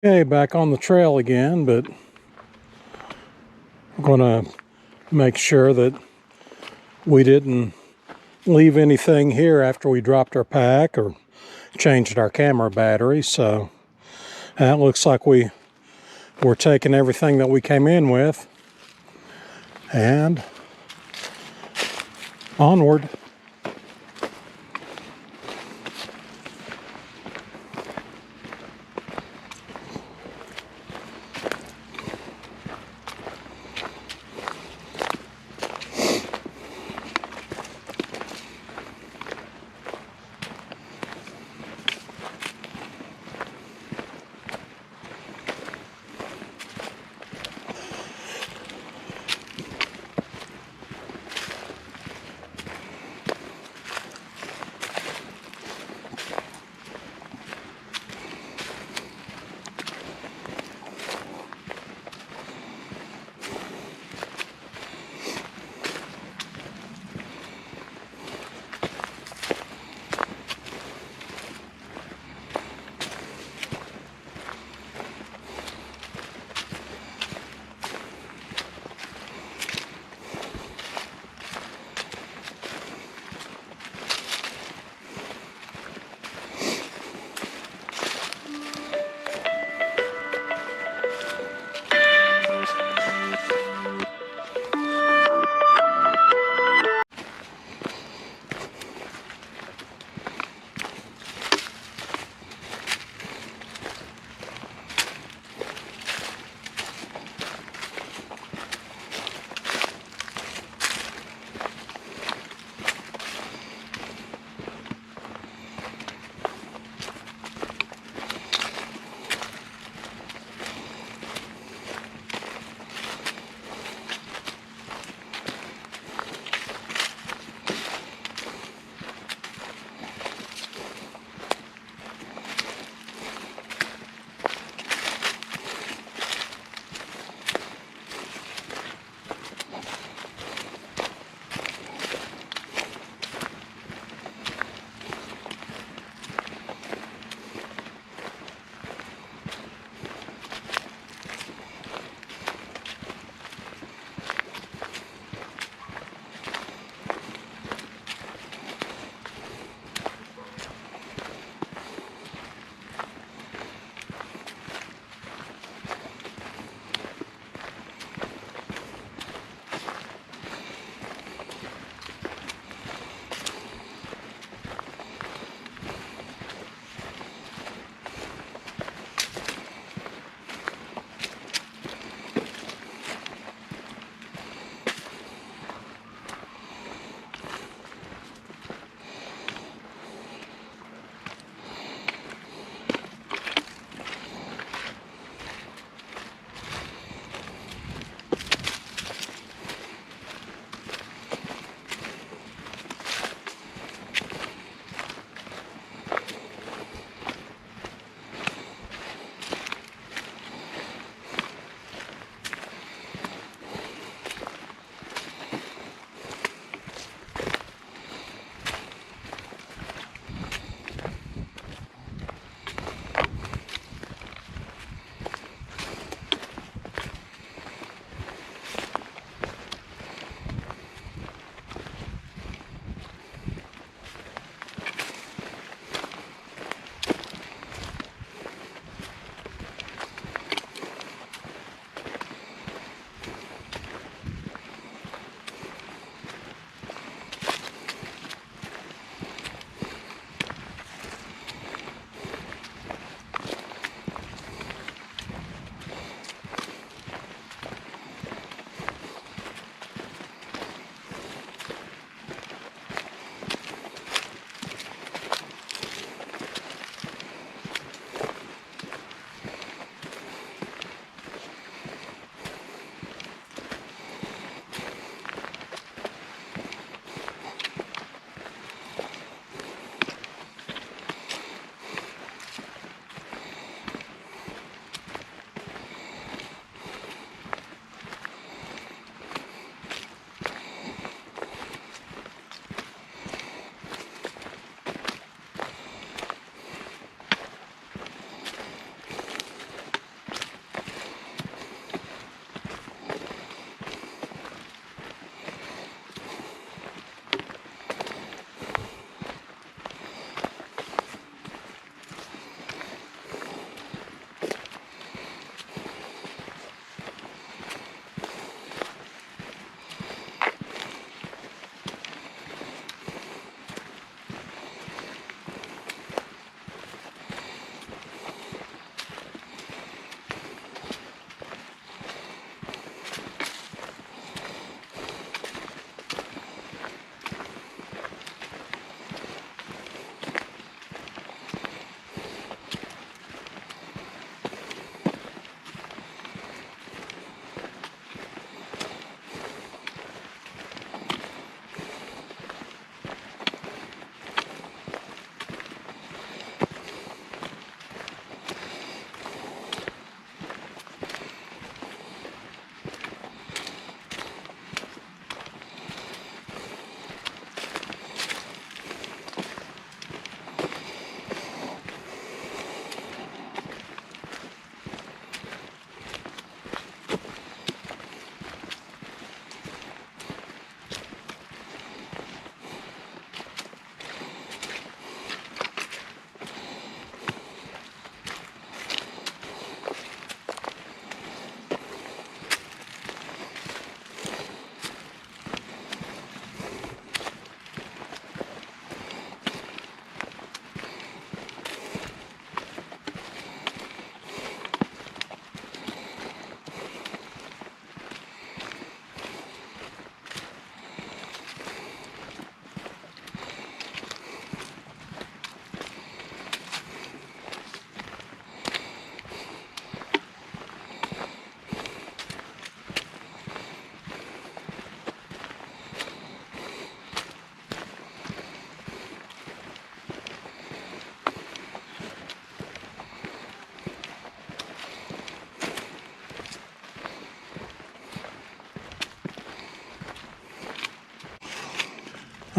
Okay, back on the trail again, but I'm going to make sure that we didn't leave anything here after we dropped our pack or changed our camera battery. So that looks like we're taking everything that we came in with and onward.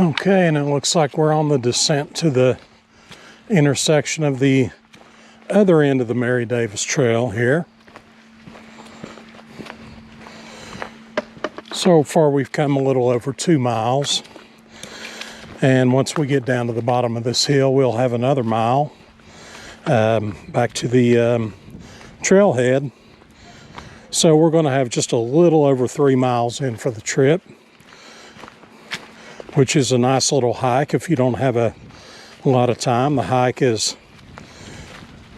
Okay, and it looks like we're on the descent to the intersection of the other end of the Mary Davis Trail here. So far we've come a little over 2 miles, and once we get down to the bottom of this hill we'll have another mile back to the trailhead. So we're going to have just a little over 3 miles in for the trip, which is a nice little hike if you don't have a lot of time. The hike has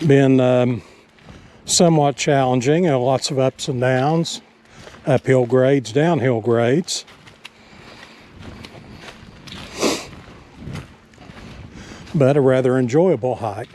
been somewhat challenging, lots of ups and downs, uphill grades, downhill grades. But a rather enjoyable hike.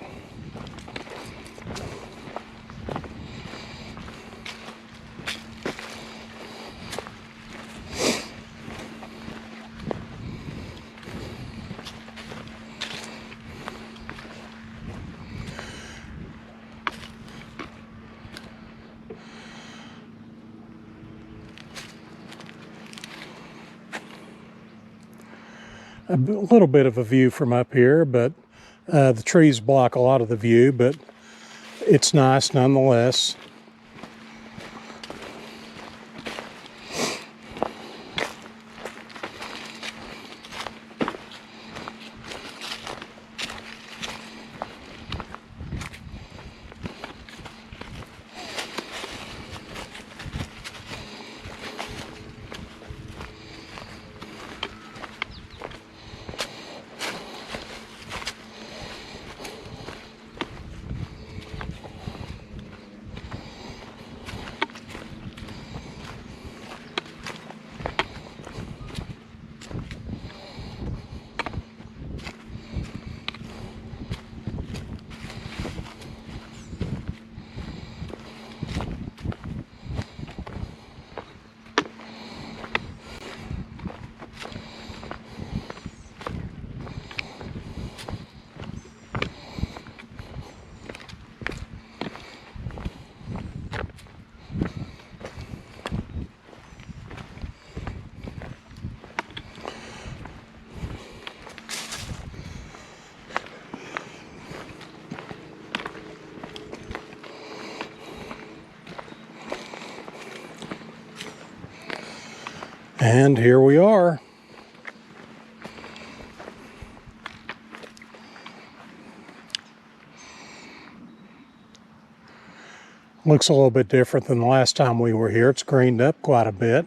A little bit of a view from up here, but the trees block a lot of the view, but it's nice nonetheless. And here we are. Looks a little bit different than the last time we were here. It's greened up quite a bit.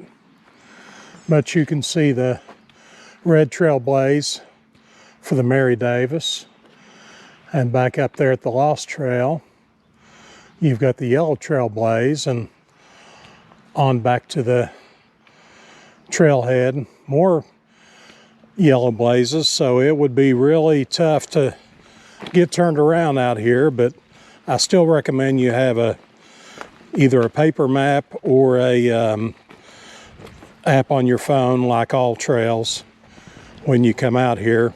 But you can see the red trail blaze for the Mary Davis. And back up there at the Lost Trail, you've got the yellow trail blaze, and on back to the trailhead, more yellow blazes. So it would be really tough to get turned around out here, but I still recommend you have either a paper map or a app on your phone like all trails when you come out here,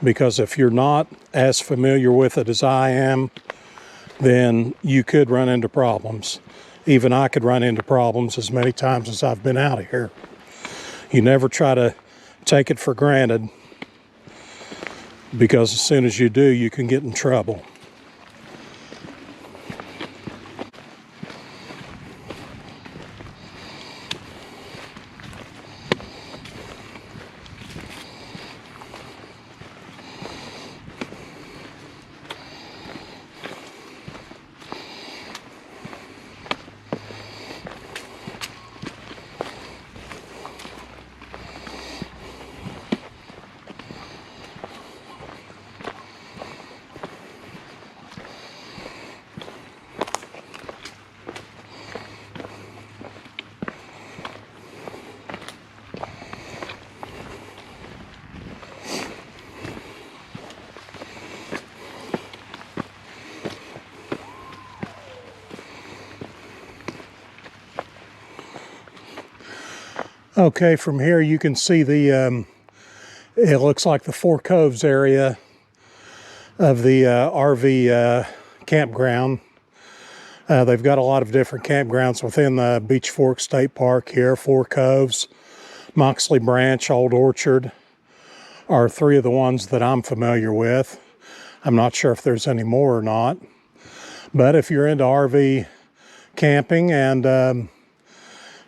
because if you're not as familiar with it as I am, then you could run into problems. Even I could run into problems as many times as I've been out here. You never try to take it for granted, because as soon as you do, you can get in trouble. Okay, from here you can see the, it looks like the Four Coves area of the RV campground. They've got a lot of different campgrounds within the Beech State Park here. Four Coves, Moxley Branch, Old Orchard, are three of the ones that I'm familiar with. I'm not sure if there's any more or not. But if you're into RV camping and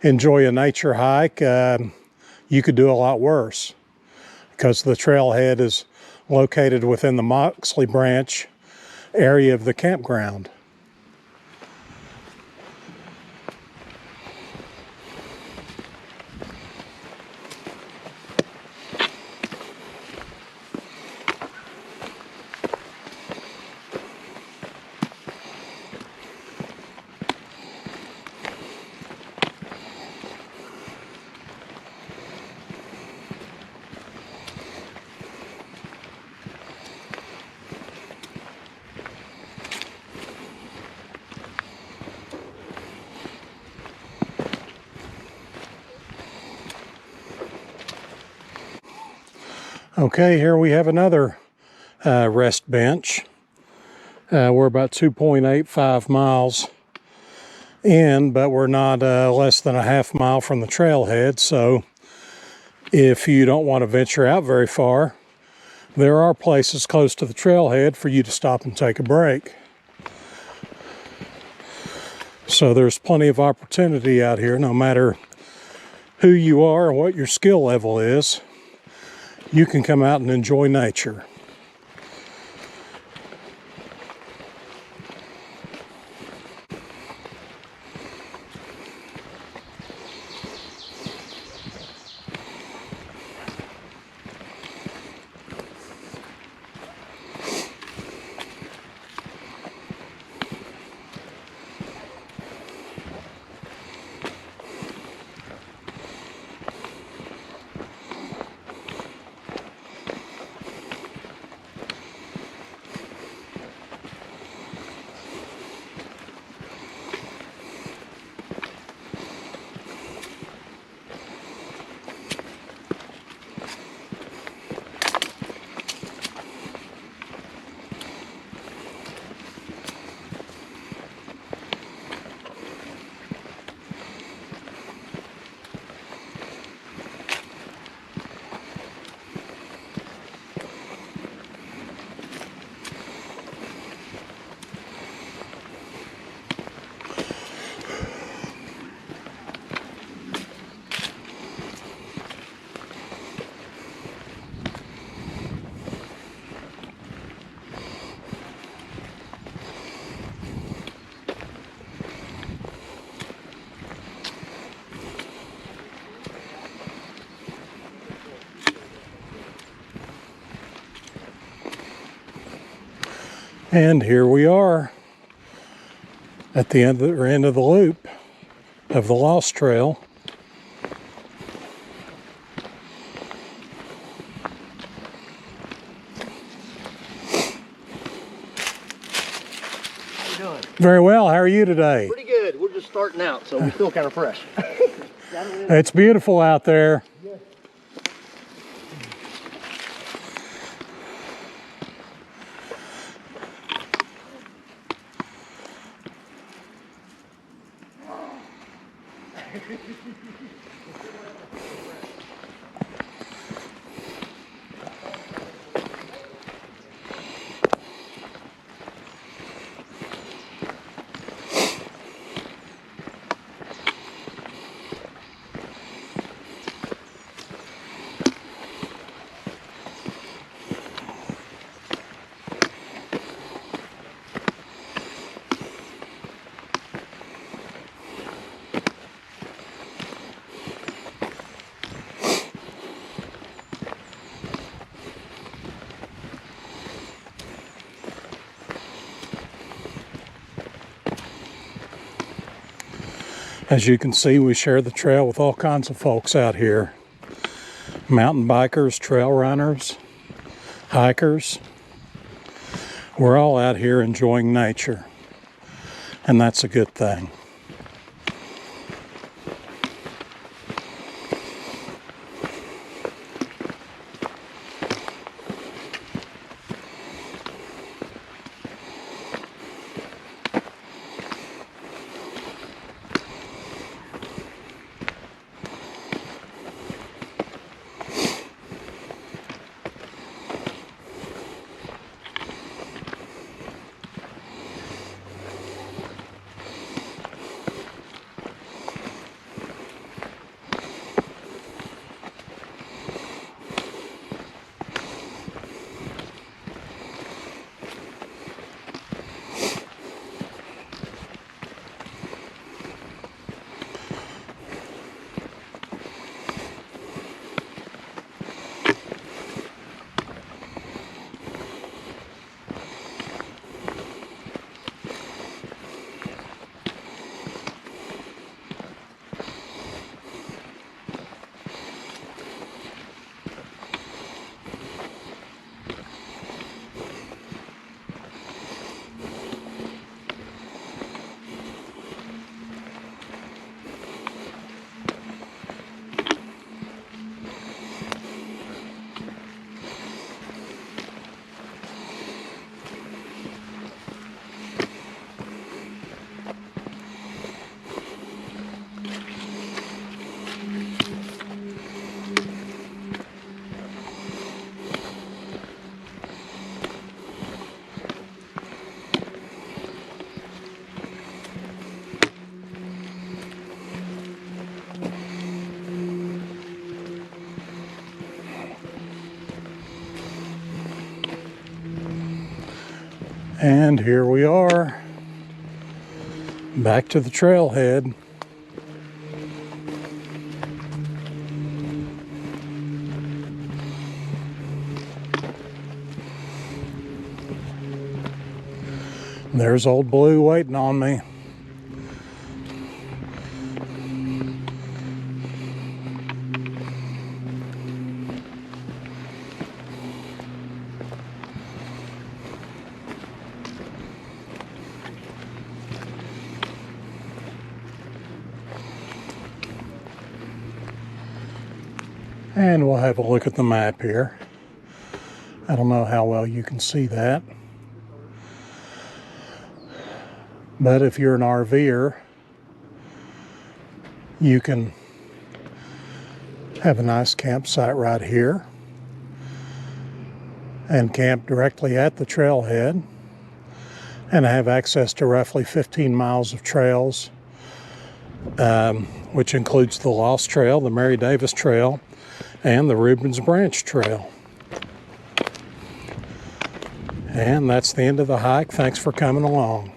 enjoy a nature hike, you could do a lot worse, because the trailhead is located within the Moxley Branch area of the campground. Okay, here we have another rest bench. We're about 2.85 miles in, but we're not less than a half mile from the trailhead. So if you don't want to venture out very far, there are places close to the trailhead for you to stop and take a break. So there's plenty of opportunity out here, no matter who you are or what your skill level is. You can come out and enjoy nature. And here we are at the end of the loop of the Lost Trail. How you doing? Very well. How are you today? Pretty good. We're just starting out, so we feel kind of fresh. It's beautiful out there. As you can see, we share the trail with all kinds of folks out here. Mountain bikers, trail runners, hikers. We're all out here enjoying nature, and that's a good thing. And here we are, back to the trailhead. There's Old Blue waiting on me. And we'll have a look at the map here. I don't know how well you can see that. But if you're an RVer, you can have a nice campsite right here and camp directly at the trailhead and have access to roughly 15 miles of trails, which includes the Lost Trail, the Mary Davis Trail, and the Rubens Branch Trail. And that's the end of the hike. Thanks for coming along.